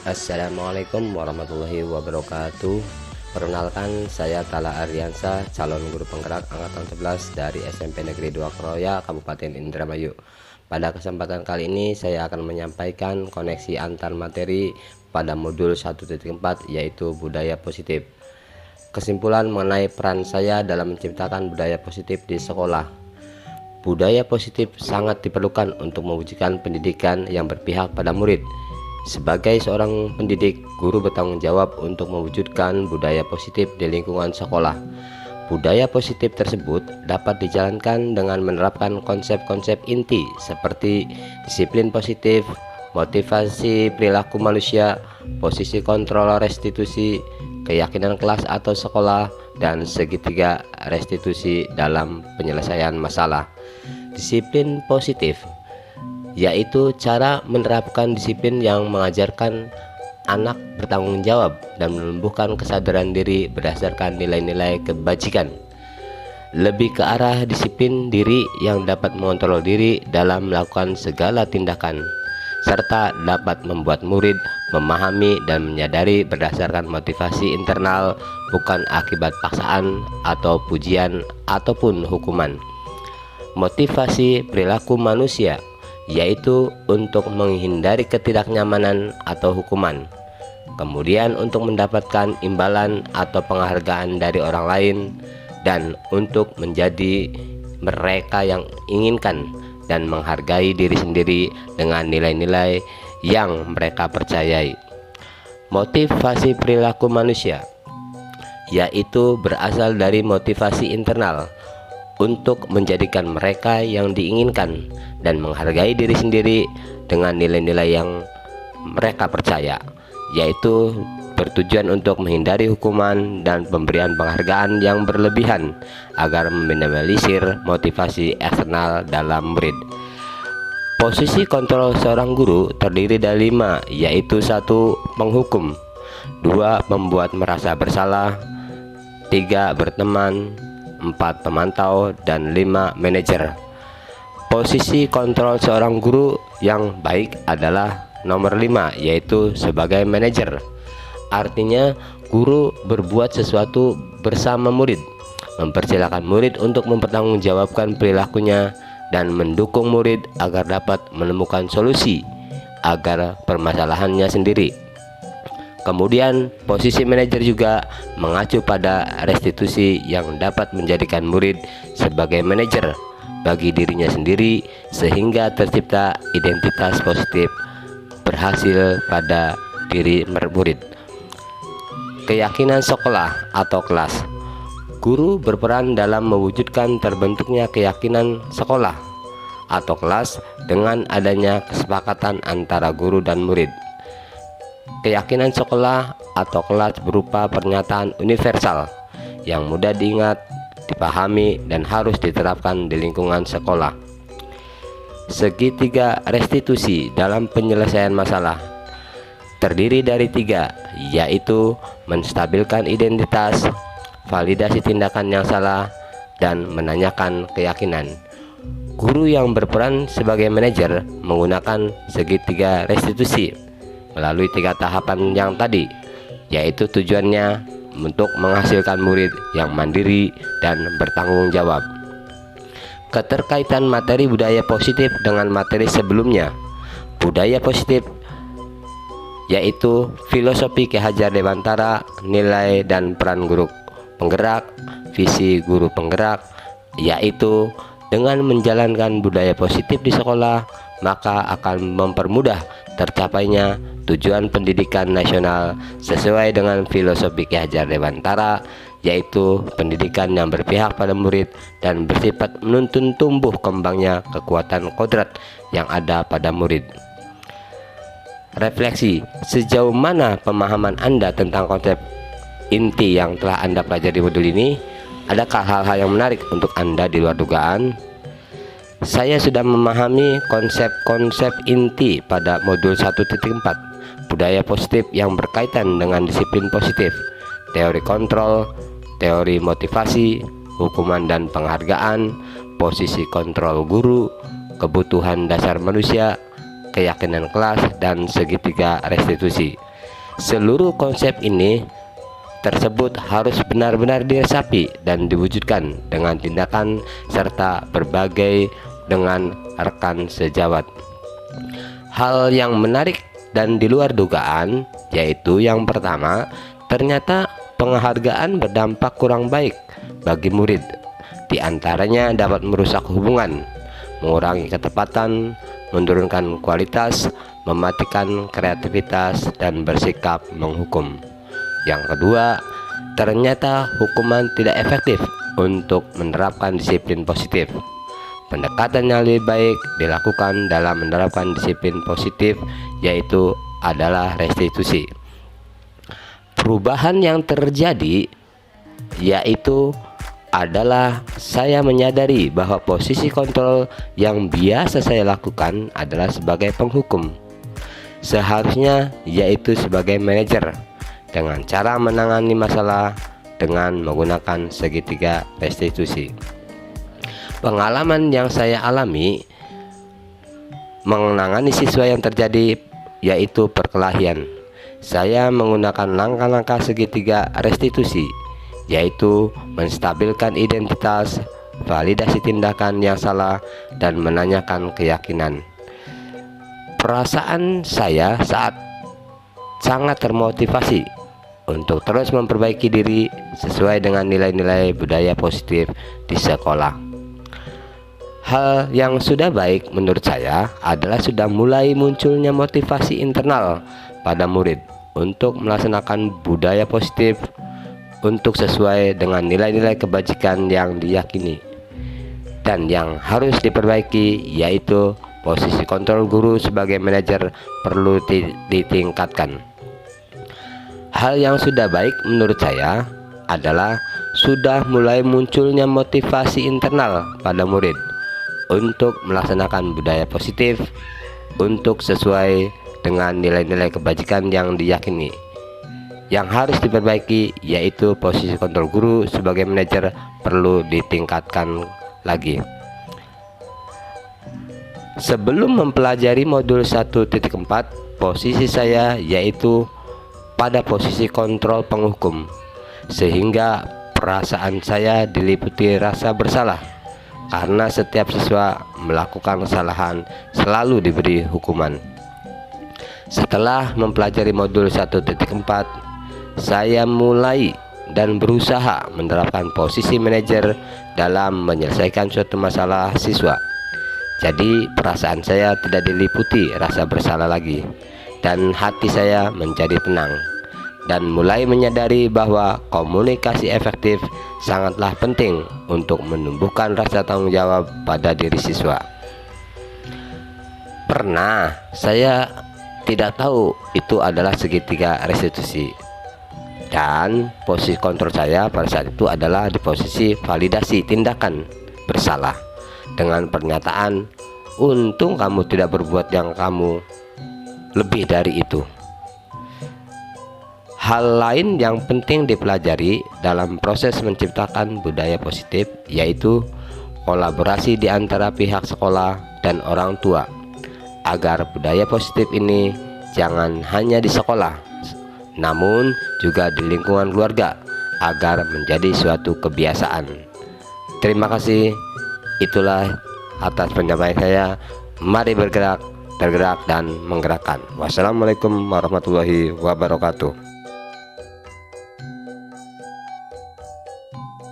Assalamualaikum warahmatullahi wabarakatuh. Perkenalkan, saya Tala Aryansa, calon guru penggerak angkatan 11 dari SMP Negeri 2 Kroya, Kabupaten Indramayu. Pada kesempatan kali ini saya akan menyampaikan koneksi antar materi pada modul 1.4, yaitu budaya positif. Kesimpulan mengenai peran saya dalam menciptakan budaya positif di sekolah. Budaya positif sangat diperlukan untuk mewujudkan pendidikan yang berpihak pada murid. Sebagai seorang pendidik, guru bertanggung jawab untuk mewujudkan budaya positif di lingkungan sekolah. Budaya positif tersebut dapat dijalankan dengan menerapkan konsep-konsep inti seperti disiplin positif, motivasi perilaku manusia, posisi kontrol restitusi, keyakinan kelas atau sekolah, dan segitiga restitusi dalam penyelesaian masalah. Disiplin positif yaitu cara menerapkan disiplin yang mengajarkan anak bertanggung jawab dan menumbuhkan kesadaran diri berdasarkan nilai-nilai kebajikan. Lebih ke arah disiplin diri yang dapat mengontrol diri dalam melakukan segala tindakan, serta dapat membuat murid memahami dan menyadari berdasarkan motivasi internal, bukan akibat paksaan atau pujian ataupun hukuman. Motivasi perilaku manusia yaitu untuk menghindari ketidaknyamanan atau hukuman, kemudian untuk mendapatkan imbalan atau penghargaan dari orang lain, dan untuk menjadi mereka yang inginkan dan menghargai diri sendiri dengan nilai-nilai yang mereka percayai. Motivasi perilaku manusia yaitu berasal dari motivasi internal untuk menjadikan mereka yang diinginkan dan menghargai diri sendiri dengan nilai-nilai yang mereka percaya, yaitu bertujuan untuk menghindari hukuman dan pemberian penghargaan yang berlebihan agar meminimalisir motivasi eksternal dalam murid. Posisi kontrol seorang guru terdiri dari 5, yaitu 1. Menghukum, 2. Membuat merasa bersalah, 3. Berteman, 4. Pemantau, dan 5. Manajer. Posisi kontrol seorang guru yang baik adalah nomor 5, yaitu sebagai manajer. Artinya guru berbuat sesuatu bersama murid, mempersilahkan murid untuk mempertanggungjawabkan perilakunya, dan mendukung murid agar dapat menemukan solusi agar permasalahannya sendiri. Kemudian posisi manajer juga mengacu pada restitusi yang dapat menjadikan murid sebagai manajer bagi dirinya sendiri, sehingga tercipta identitas positif berhasil pada diri murid. Keyakinan sekolah atau kelas. Guru berperan dalam mewujudkan terbentuknya keyakinan sekolah atau kelas dengan adanya kesepakatan antara guru dan murid. Keyakinan sekolah atau kelas berupa pernyataan universal yang mudah diingat, dipahami, dan harus diterapkan di lingkungan sekolah. Segitiga restitusi dalam penyelesaian masalah terdiri dari 3, yaitu menstabilkan identitas, validasi tindakan yang salah, dan menanyakan keyakinan. Guru yang berperan sebagai manajer menggunakan segitiga restitusi melalui 3 tahapan yang tadi, yaitu tujuannya untuk menghasilkan murid yang mandiri dan bertanggung jawab. Keterkaitan materi budaya positif dengan materi sebelumnya. Budaya positif yaitu filosofi Ki Hajar Dewantara, nilai dan peran guru penggerak, visi guru penggerak, yaitu dengan menjalankan budaya positif di sekolah, maka akan mempermudah tercapainya tujuan pendidikan nasional sesuai dengan filosofi Ki Hajar Dewantara, yaitu pendidikan yang berpihak pada murid dan bersifat menuntun tumbuh kembangnya kekuatan kodrat yang ada pada murid. Refleksi, sejauh mana pemahaman Anda tentang konsep inti yang telah Anda pelajari di modul ini? Adakah hal-hal yang menarik untuk Anda di luar dugaan? Saya sudah memahami konsep-konsep inti pada modul 1.4, budaya positif yang berkaitan dengan disiplin positif, teori kontrol, teori motivasi, hukuman dan penghargaan, posisi kontrol guru, kebutuhan dasar manusia, keyakinan kelas, dan segitiga restitusi. Seluruh konsep ini tersebut harus benar-benar diresapi dan diwujudkan dengan tindakan serta berbagai dengan rekan sejawat. Hal yang menarik dan di luar dugaan yaitu yang pertama, ternyata penghargaan berdampak kurang baik bagi murid. Di antaranya dapat merusak hubungan, mengurangi ketepatan, menurunkan kualitas, mematikan kreativitas, dan bersikap menghukum. Yang kedua, ternyata hukuman tidak efektif untuk menerapkan disiplin positif. Pendekatan yang lebih baik dilakukan dalam menerapkan disiplin positif yaitu adalah restitusi. Perubahan yang terjadi yaitu adalah saya menyadari bahwa posisi kontrol yang biasa saya lakukan adalah sebagai penghukum. Seharusnya yaitu sebagai manajer dengan cara menangani masalah dengan menggunakan segitiga restitusi. Pengalaman yang saya alami menangani siswa yang terjadi yaitu perkelahian. Saya menggunakan langkah-langkah segitiga restitusi, yaitu menstabilkan identitas, validasi tindakan yang salah, dan menanyakan keyakinan. Perasaan saya saat sangat termotivasi untuk terus memperbaiki diri sesuai dengan nilai-nilai budaya positif di sekolah. Hal yang sudah baik menurut saya adalah sudah mulai munculnya motivasi internal pada murid untuk melaksanakan budaya positif untuk sesuai dengan nilai-nilai kebajikan yang diyakini. Dan yang harus diperbaiki yaitu posisi kontrol guru sebagai manajer perlu ditingkatkan. Hal yang sudah baik menurut saya adalah sudah mulai munculnya motivasi internal pada murid untuk melaksanakan budaya positif untuk sesuai dengan nilai-nilai kebajikan yang diyakini. Yang harus diperbaiki yaitu posisi kontrol guru sebagai manajer perlu ditingkatkan lagi. Sebelum mempelajari modul 1.4, posisi saya yaitu pada posisi kontrol penghukum, sehingga perasaan saya diliputi rasa bersalah karena setiap siswa melakukan kesalahan selalu diberi hukuman. Setelah mempelajari modul 1.4, saya mulai dan berusaha menerapkan posisi manajer dalam menyelesaikan suatu masalah siswa. Jadi perasaan saya tidak diliputi rasa bersalah lagi, dan hati saya menjadi tenang, dan mulai menyadari bahwa komunikasi efektif sangatlah penting untuk menumbuhkan rasa tanggung jawab pada diri siswa. Pernah saya tidak tahu itu adalah segitiga restitusi, dan posisi kontrol saya pada saat itu adalah di posisi validasi tindakan bersalah dengan pernyataan, untung kamu tidak berbuat yang kamu lebih dari itu. Hal lain yang penting dipelajari dalam proses menciptakan budaya positif yaitu kolaborasi di antara pihak sekolah dan orang tua, agar budaya positif ini jangan hanya di sekolah, namun juga di lingkungan keluarga agar menjadi suatu kebiasaan. Terima kasih. Itulah atas penyampaian saya. Mari bergerak, tergerak, dan menggerakkan. Wassalamualaikum warahmatullahi wabarakatuh.